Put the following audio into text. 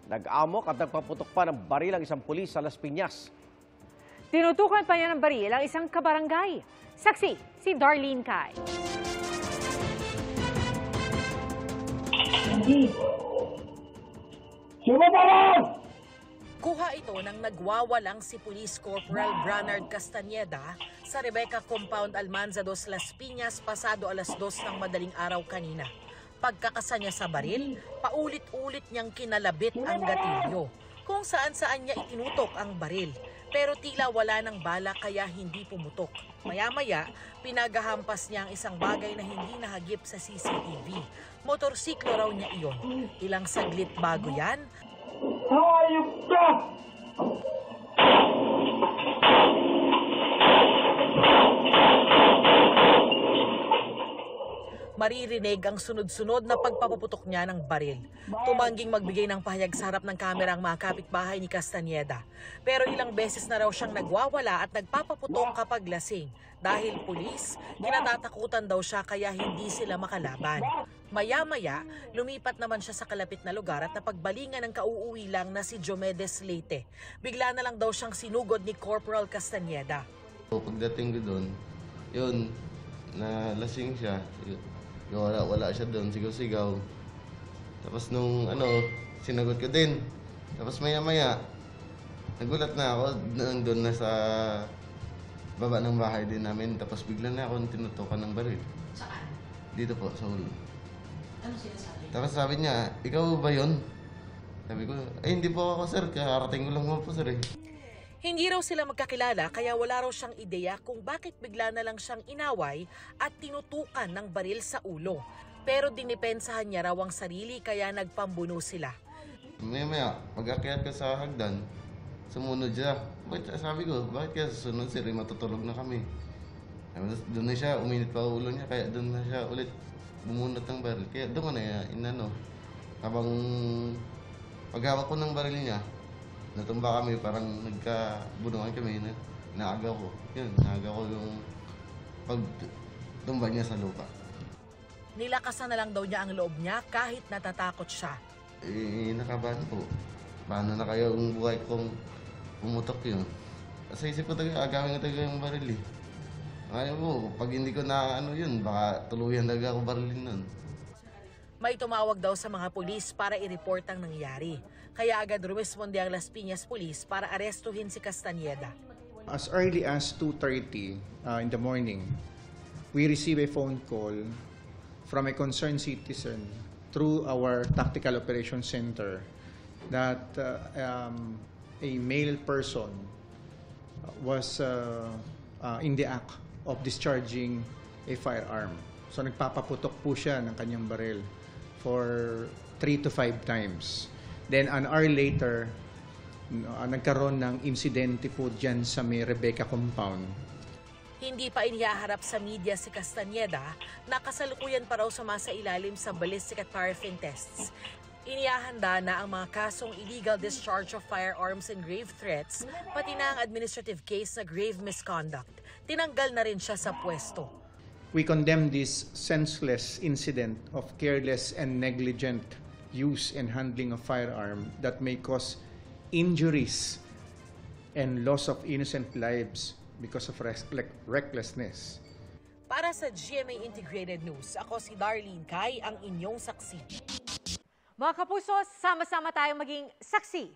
Nag-amok at nagpaputok pa ng baril ang isang pulis sa Las Piñas. Tinutukan pa niya ng baril ang isang kabarangay. Saksi, si Darlene Kai. Kuha ito ng nagwawalang si Police Corporal Branard Castañeda sa Rebecca Compound Almanza dos Las Piñas pasado alas 2 ng madaling araw kanina. Pagkakasa niya sa baril, paulit-ulit niyang kinalabit ang gatilyo, kung saan-saan niya itinutok ang baril. Pero tila wala ng bala kaya hindi pumutok. Maya-maya, pinagahampas niya ang isang bagay na hindi nahagip sa CCTV. Motorsiklo raw niya iyon. Ilang saglit bago yan, Hayop ka! maririnig ang sunod-sunod na pagpapaputok niya ng baril. Tumangging magbigay ng pahayag sa harap ng kamera ang mga kapitbahay ni Castañeda. Pero ilang beses na raw siyang nagwawala at nagpapaputok kapag lasing. Dahil pulis, kinatatakutan daw siya kaya hindi sila makalaban. Maya-maya, lumipat naman siya sa kalapit na lugar at napagbalingan ng kauuwi lang na si Diomedes Leyte. Bigla na lang daw siyang sinugod ni Corporal Castañeda. Pagdating ko doon, yun, nalasing siya. Wala siya doon, sigaw-sigaw. Tapos nung sinagot ko din. Tapos maya-maya, nagulat na ako, doon na sa baba ng bahay din namin. Tapos bigla na ako tinutukan ng baril. Saan? Dito po, sa ulo. Ano sinasabi? Tapos sabi niya, ikaw ba yun? Sabi ko, ay hindi po ako sir, kakarating ko lang po sir eh. Hindi raw sila magkakilala kaya wala raw siyang ideya kung bakit bigla na lang siyang inaway at tinutukan ng baril sa ulo. Pero dinipensahan niya raw ang sarili kaya nagpambuno sila. Maya-maya, pag-akyat ka sa hagdan, sumunod siya. Sabi ko, bakit kaya susunod sir, matutulog na kami. Doon na siya, uminit pa ulo niya, kaya doon na siya ulit bumunot ng baril. Kaya doon ko na inano. Habang paghawak ko ng baril niya, natumba kami, parang nagkabunuan kami, naagaw ko. Yun, naagaw ko yung pagtumba niya sa lupa. Nilakasan na lang daw niya ang loob niya kahit natatakot siya. Nakabahan po. Paano na kayo ang buhay kung pumutok yun? Sa isip ko talaga, agawin ko talaga yung baril eh. Ayaw mo, pag hindi ko na yun, baka tuluyan talaga ako barilin nun. May tumawag daw sa mga pulis para i-report ang nangyari. Kaya agad rumisponde ang Las Piñas Police para arestuhin si Castañeda. As early as 2:30 in the morning, we receive a phone call from a concerned citizen through our Tactical Operations Center that a male person was in the act of discharging a firearm. So nagpapaputok po siya ng kanyang baril for 3 to 5 times. Then an hour later, nagkaroon ng insidente po dyan sa may Rebecca Compound. Hindi pa inihaharap sa media si Castañeda na kasalukuyan pa raw sumasailalim sa ballistic at paraffin tests. Inihahanda na ang mga kasong illegal discharge of firearms and grave threats, pati na ang administrative case na grave misconduct. Tinanggal na rin siya sa pwesto. We condemn this senseless incident of careless and negligent use and handling of firearm that may cause injuries and loss of innocent lives because of recklessness. Para sa GMA Integrated News, ako si Darlene Kai, ang inyong saksi. Mga kapuso, sama-sama tayong maging saksi